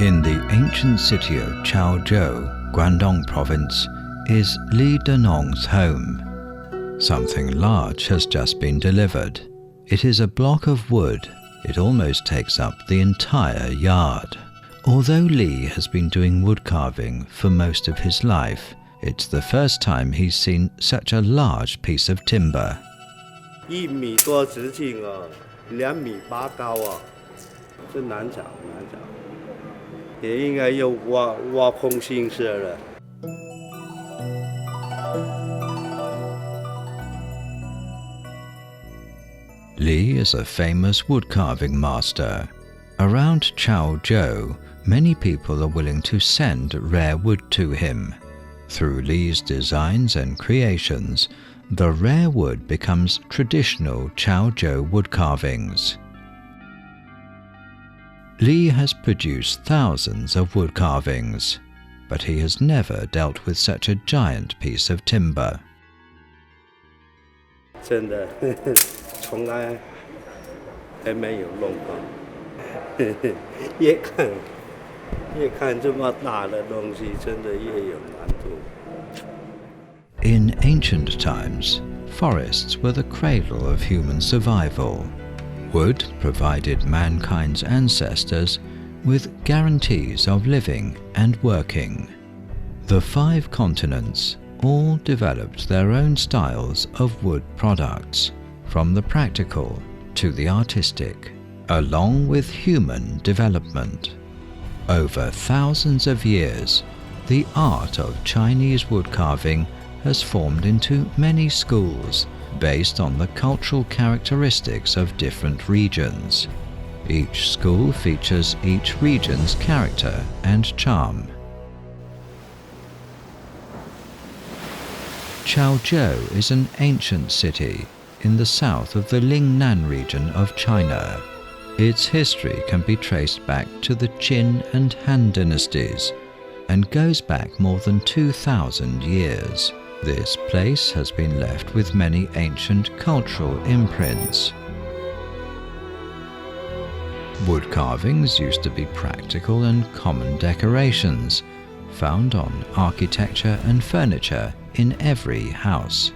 In the ancient city of Chaozhou, Guangdong Province, is Li Denong's home. Something large has just been delivered. It is a block of wood. It almost takes up the entire yard. Although Li has been doing wood carving for most of his life, it's the first time he's seen such a large piece of timber. 1米多直径2.8米高这难找。也应该用挖空心思了。Li is a famous wood carving master. Around Chaozhou, many people are willing to send rare wood to him. Through Li's designs and creations, the rare wood becomes traditional Chaozhou wood carvings. Li has produced thousands of wood carvings, but he has never dealt with such a giant piece of timber. 真的，从来还没有弄过。越看这么大的东西，真的越有难度。In ancient times, forests were the cradle of human survival. Wood provided mankind's ancestors with guarantees of living and working. The 5 continents all developed their own styles of wood products, from the practical to the artistic, along with human development. Over thousands of years, the art of Chinese wood carving has formed into many schools based on the cultural characteristics of different regions. Each school features each region's character and charm. Chaozhou is an ancient city in the south of the Lingnan region of China. Its history can be traced back to the Qin and Han dynasties and goes back more than 2,000 years. This place has been left with many ancient cultural imprints. Wood carvings used to be practical and common decorations, found on architecture and furniture in every house.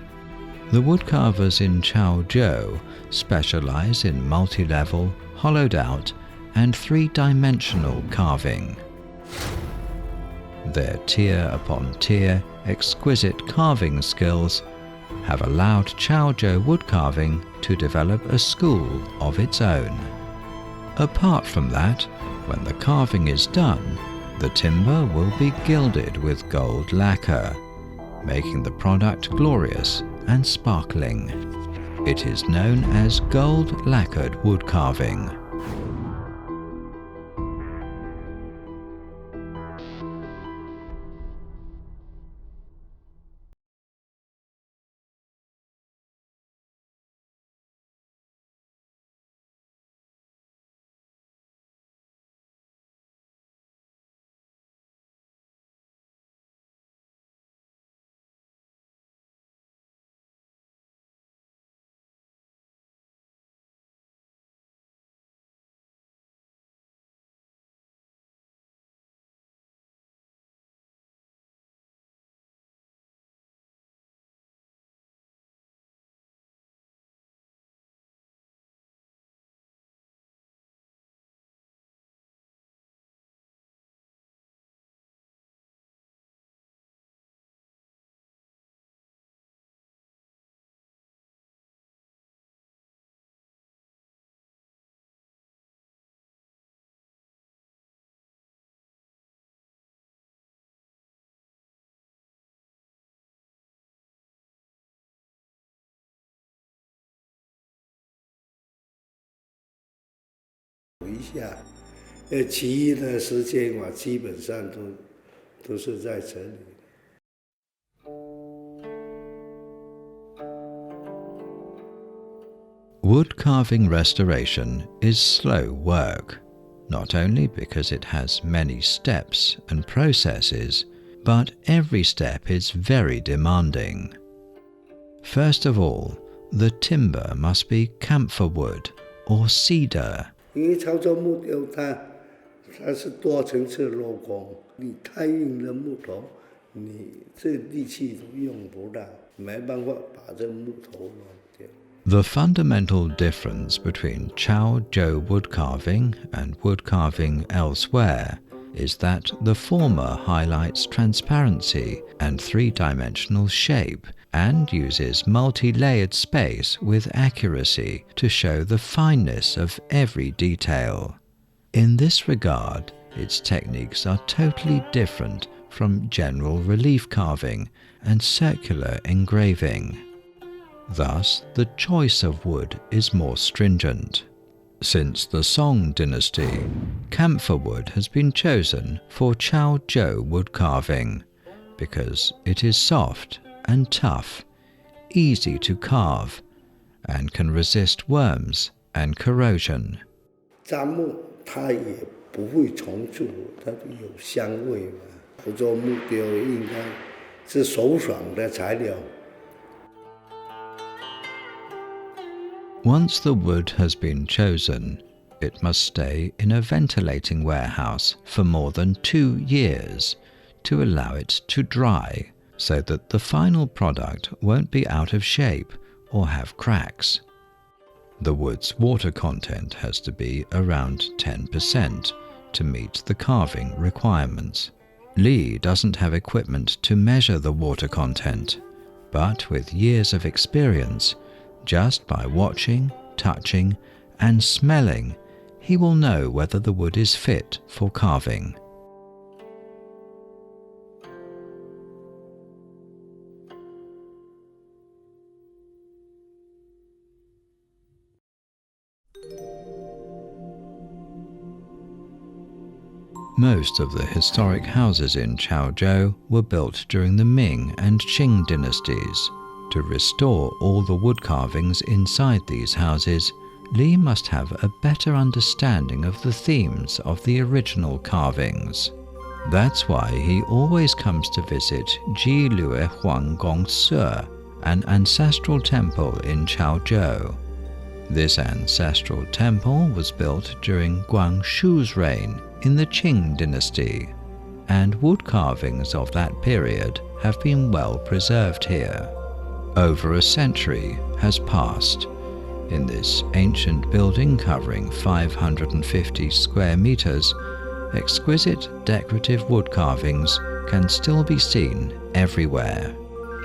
The woodcarvers in Chaozhou specialize in multi-level, hollowed-out, and 3-dimensional carving. Their tier-upon-tier, exquisite carving skills have allowed Chaozhou wood carving to develop a school of its own. Apart from that, when the carving is done, the timber will be gilded with gold lacquer, making the product glorious and sparkling. It is known as gold-lacquered wood carving.其余的时间我基本上都是在这里。Wood carving restoration is slow work, not only because it has many steps and processes, but every step is very demanding. First of all, the timber must be camphor wood or cedar. 因为潮州木雕它是多层次镂空，你太硬的木头，你这力气都用不到，没办法把这木头弄掉。The fundamental difference between Chaozhou wood carving and wood carving elsewhere is that the former highlights transparency and three-dimensional shape and uses multi-layered space with accuracy to show the fineness of every detail. In this regard, its techniques are totally different from general relief carving and circular engraving. Thus, the choice of wood is more stringent. Since the Song dynasty, camphor wood has been chosen for Chaozhou wood carving because it is soft and tough, easy to carve, and can resist worms and corrosion. 樟木它也不会虫蛀，它有香味嘛。我做木雕应该是手爽的材料。Once the wood has been chosen, it must stay in a ventilating warehouse for more than 2 years to allow it to dry, so that the final product won't be out of shape or have cracks. The wood's water content has to be around 10% to meet the carving requirements. Li doesn't have equipment to measure the water content, but with years of experience, just by watching, touching, and smelling, he will know whether the wood is fit for carving. Most of the historic houses in Chaozhou were built during the Ming and Qing dynasties. To restore all the wood carvings inside these houses, Li must have a better understanding of the themes of the original carvings. That's why he always comes to visit Jilue Huanggong Se, an ancestral temple in Chaozhou. This ancestral temple was built during Guangxu's reign in the Qing dynasty, and wood carvings of that period have been well preserved here. Over a century has passed. In this ancient building covering 550 square meters, exquisite decorative wood carvings can still be seen everywhere.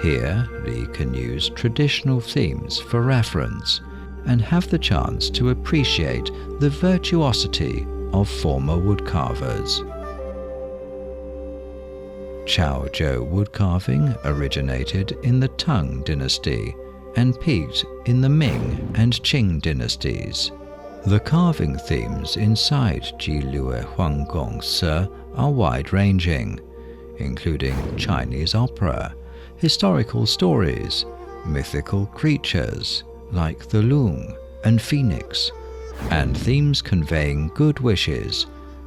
Here, Li can use traditional themes for reference and have the chance to appreciate the virtuosity of former wood carvers. Chaozhou wood carving originated in the Tang dynasty and peaked in the Ming and Qing dynasties. The carving themes inside Jilue Huanggong Se are wide-ranging, including Chinese opera, historical stories, mythical creatures like the loon and phoenix, and themes conveying good wishes,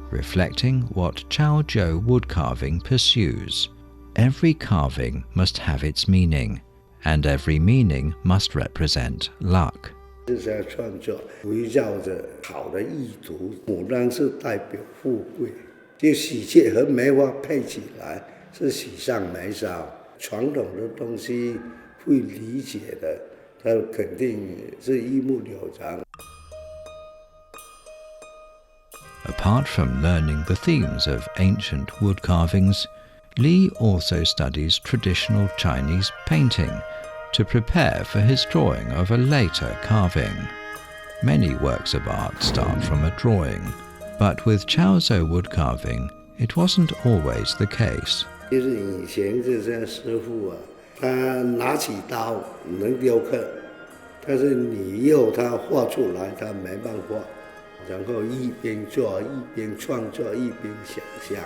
reflecting what Chaozhou wood carving pursues. Every carving must have its meaning, and every meaning must represent luck. 这些创作围绕着好的意图，牡丹是代表富贵，就喜鹊和梅花配起来是喜上眉梢。传统的东西会理解的，它肯定是一目了然。Apart from learning the themes of ancient wood carvings, Li also studies traditional Chinese painting to prepare for his drawing of a later carving. Many works of art start from a drawing, but with Chaozhou wood carving, it wasn't always the case. 就是以前这些师傅啊，他拿起刀能雕刻，但是你要他画出来，他没办法。然后一边做一边创作一边想象。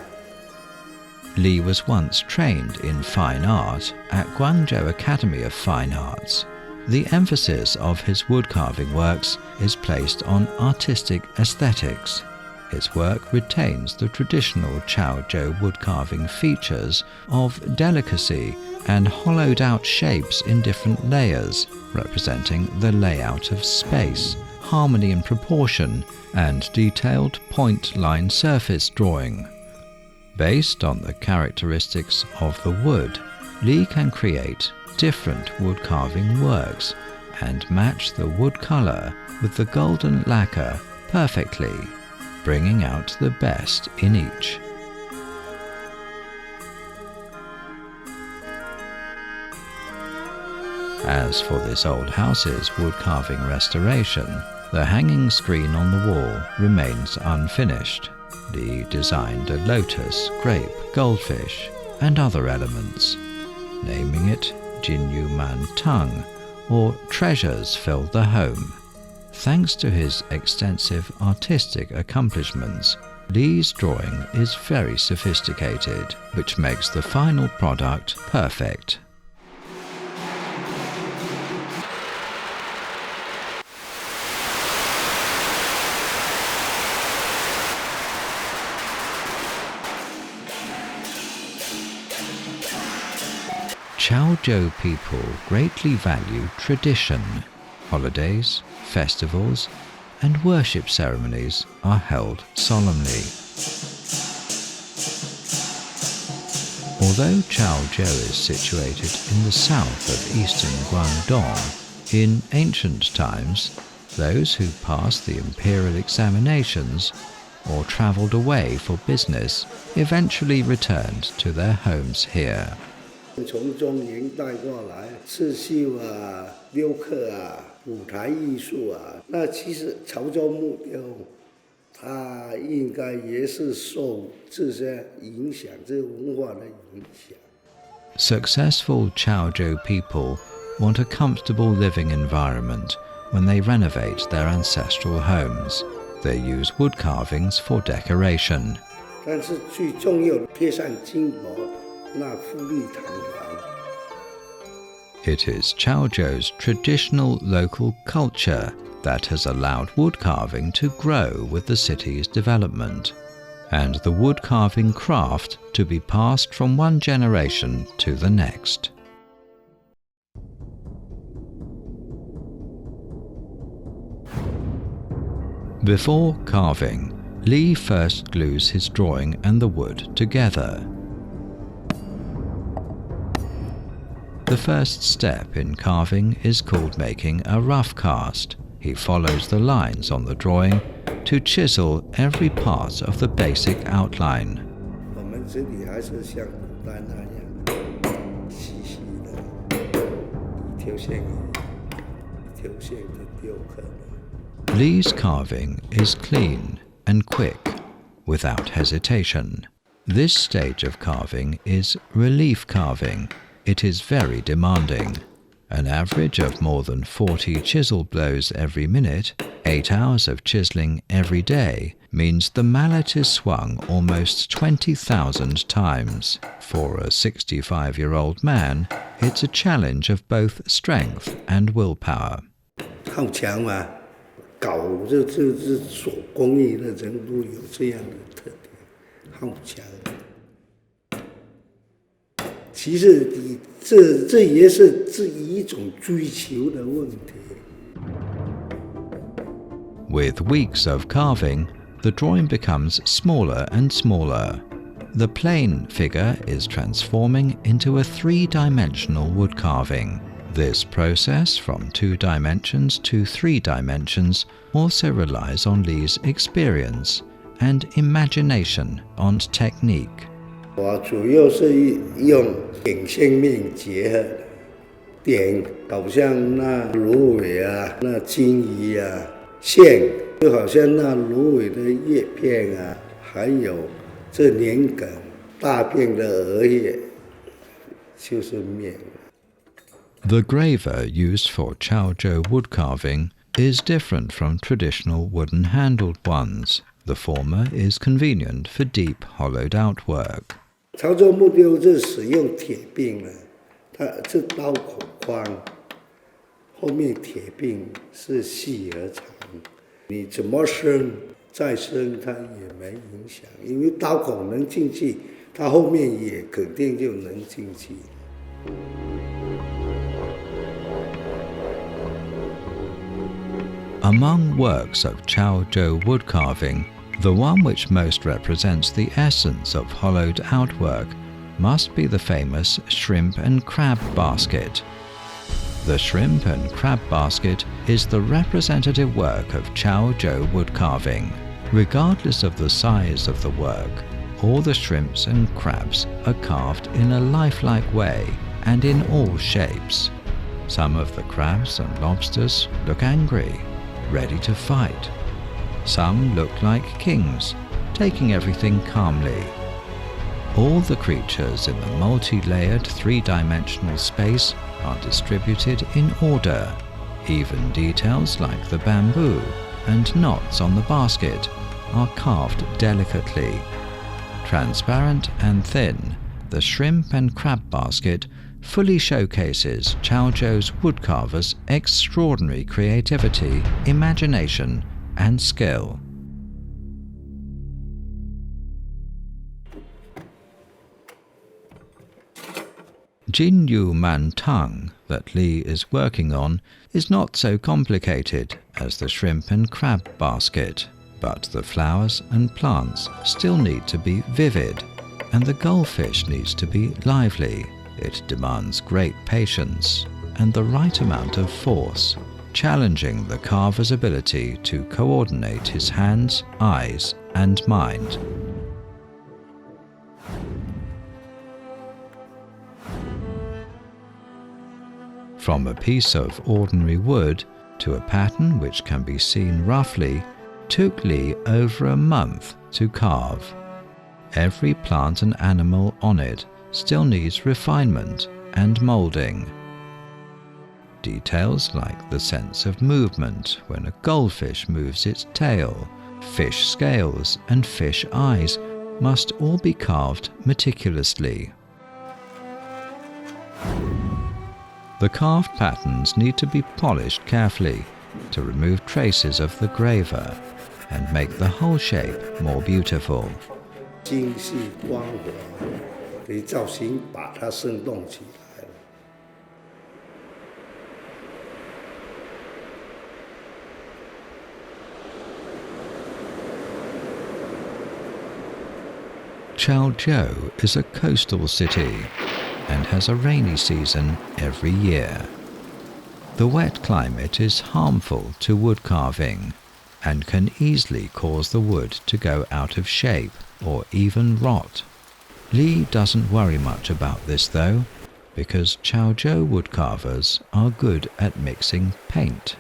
Li was once trained in fine art at Guangzhou Academy of Fine Arts. The emphasis of his wood carving works is placed on artistic aesthetics. His work retains the traditional Chaozhou wood carving features of delicacy and hollowed out shapes in different layers, representing the layout of space, harmony and proportion, and detailed point-line surface drawing. Based on the characteristics of the wood, Li can create different wood carving works and match the wood color with the golden lacquer perfectly, bringing out the best in each. As for this old house's wood carving restoration, the hanging screen on the wall remains unfinished. Li designed a lotus, grape, goldfish, and other elements, naming it Jinyu Man Tung, or Treasures Fill the Home. Thanks to his extensive artistic accomplishments, Li's drawing is very sophisticated, which makes the final product perfect. Chaozhou people greatly value tradition. Holidays, festivals, and worship ceremonies are held solemnly. Although Chaozhou is situated in the south of eastern Guangdong, in ancient times, those who passed the imperial examinations or travelled away for business eventually returned to their homes here. 从中原带过来，刺绣啊、雕刻啊、舞台艺术啊，那其实潮州木雕，它应该也是受这些影响，这文化的影响。Successful Chaozhou people want a comfortable living environment when they renovate their ancestral homes. They use wood carvings for decoration. 但是最重要的，贴上金箔。 那富丽堂皇。 It is Chaozhou's traditional local culture that has allowed wood carving to grow with the city's development, and the wood carving craft to be passed from one generation to the next. Before carving, Li first glues his drawing and the wood together. The first step in carving is called making a rough cast. He follows the lines on the drawing to chisel every part of the basic outline. 我们这里还是像古代那样细细的，一条线一条线的雕刻。 Li's carving is clean and quick, without hesitation. This stage of carving is relief carving. It is very demanding. An average of more than 40 chisel blows every minute, 8 hours of chiseling every day, means the mallet is swung almost 20,000 times. For a 65-year-old man, it's a challenge of both strength and willpower. 好强嘛，搞这手工艺的人都有这样的特点，好强。 其实这也是一种追求的问题。 With weeks of carving, the drawing becomes smaller and smaller. The plain figure is transforming into a 3-dimensional wood carving. This process from 2 dimensions to 3 dimensions also relies on Li's experience and imagination on technique. 我主要是用点线面结合的，点好像那芦苇啊、那金鱼啊，线就好像那芦苇的叶片啊，还有这年梗大片的荷叶，就是面。The graver used for Chaozhou wood carving is different from traditional wooden-handled ones. The former is convenient for deep hollowed-out work. 潮州木雕是使用铁柄的，它这刀口宽，后面铁柄是细而长，你怎么伸再伸它也没影响，因为刀口能进去，它后面也肯定就能进去。Among works of Chaozhou wood carving, the one which most represents the essence of hollowed outwork must be the famous shrimp and crab basket. The shrimp and crab basket is the representative work of Chaozhou wood carving. Regardless of the size of the work, all the shrimps and crabs are carved in a lifelike way and in all shapes. Some of the crabs and lobsters look angry, ready to fight. Some look like kings, taking everything calmly. All the creatures in the multi-layered three-dimensional space are distributed in order. Even details like the bamboo and knots on the basket are carved delicately. Transparent and thin, the shrimp and crab basket fully showcases Chaozhou's woodcarvers' extraordinary creativity, imagination, and skill. Jinyu Man Tang that Li is working on is not so complicated as the shrimp and crab basket, but the flowers and plants still need to be vivid, and the goldfish needs to be lively. It demands great patience and the right amount of force, challenging the carver's ability to coordinate his hands, eyes, and mind. From a piece of ordinary wood to a pattern which can be seen roughly took Li over a month to carve. Every plant and animal on it still needs refinement and molding. Details like the sense of movement when a goldfish moves its tail, fish scales and fish eyes must all be carved meticulously. The carved patterns need to be polished carefully to remove traces of the graver and make the whole shape more beautiful. 精细光滑的造型把它生动起来了。Chaozhou is a coastal city and has a rainy season every year. The wet climate is harmful to wood carving and can easily cause the wood to go out of shape or even rot. Li doesn't worry much about this though, because Chaozhou woodcarvers are good at mixing paint.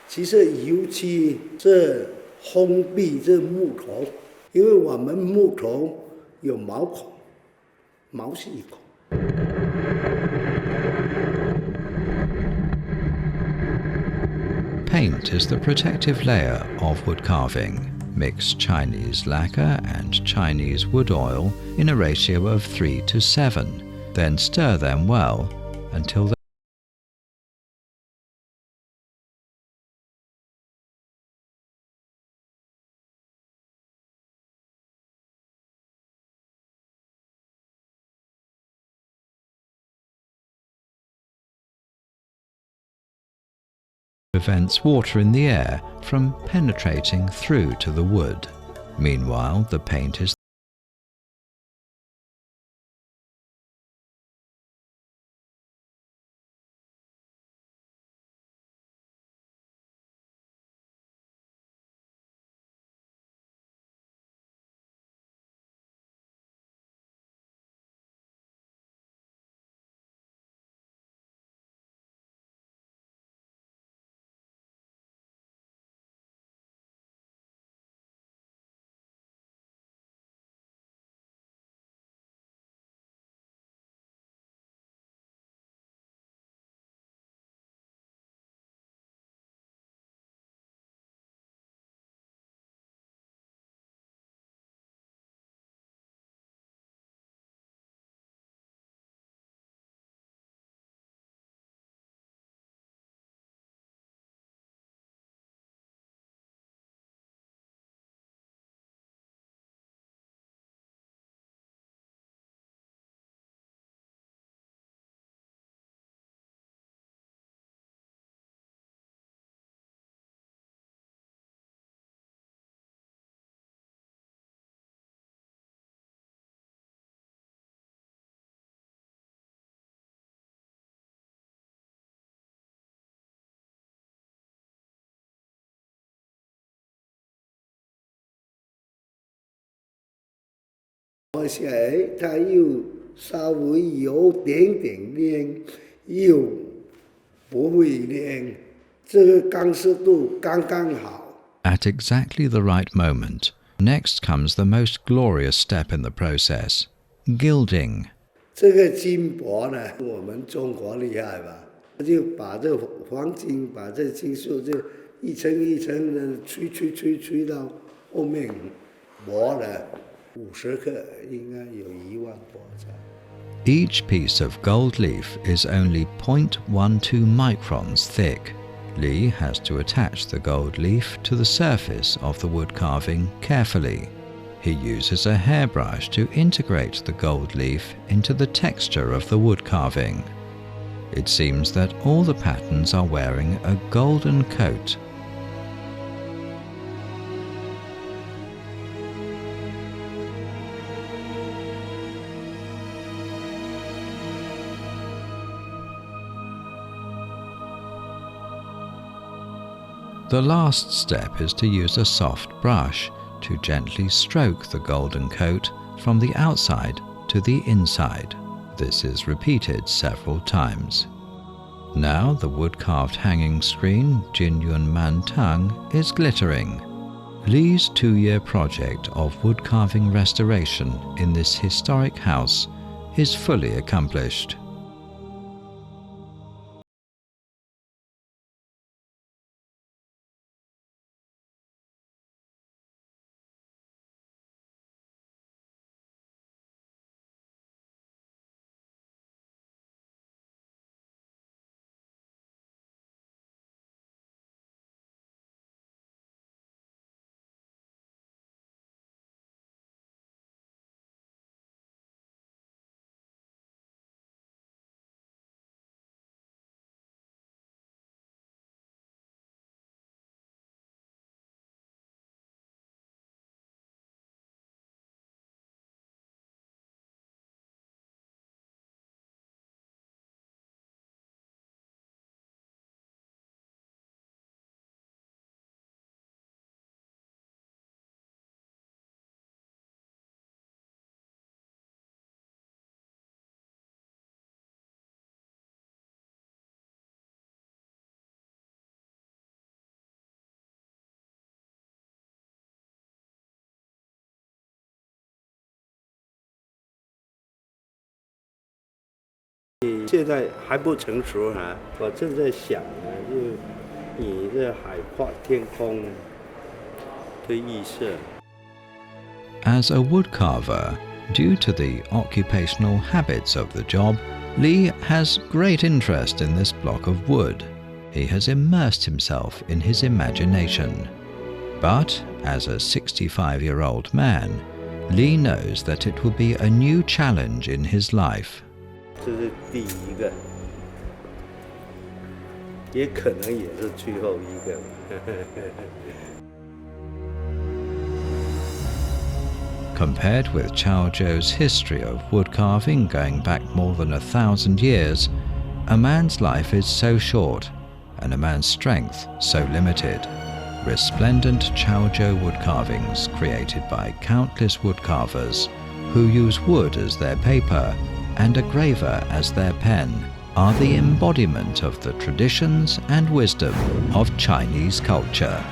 其实尤其这封闭这木头，因为我们木头有毛孔、毛细孔。 Paint is the protective layer of wood carving. Mix Chinese lacquer and Chinese wood oil in a ratio of 3:7, then stir them well until the prevents water in the air from penetrating through to the wood. Meanwhile, the paint is 而且它又稍微有点点亮，又不会亮，这个刚湿度刚刚好。At exactly the right moment, next comes the most glorious step in the process, gilding. 这个金箔呢，我们中国厉害吧？就把这黄金，把这金属就一层一层的吹到后面磨了50克，应该有1万多张。Each piece of gold leaf is only 0.12 microns thick. Li has to attach the gold leaf to the surface of the wood carving carefully. He uses a hairbrush to integrate the gold leaf into the texture of the wood carving. It seems that all the patterns are wearing a golden coat. The last step is to use a soft brush to gently stroke the golden coat from the outside to the inside. This is repeated several times. Now the wood-carved hanging screen Jinyun Mantang is glittering. Li's 2-year project of wood-carving restoration in this historic house is fully accomplished.现在还不成熟啊，我正在想呢，就以这海阔天空的意色。As a woodcarver, due to the occupational habits of the job, Li has great interest in this block of wood. He has immersed himself in his imagination. But as a 65-year-old man, Li knows that it will be a new challenge in his life. 这是第一个，也可能也是最后一个。Compared with Chaozhou's history of wood carving going back more than 1,000 years, a man's life is so short and a man's strength so limited. Resplendent Chaozhou wood carvings created by countless woodcarvers who use wood as their paper and a graver as their pen are the embodiment of the traditions and wisdom of Chinese culture.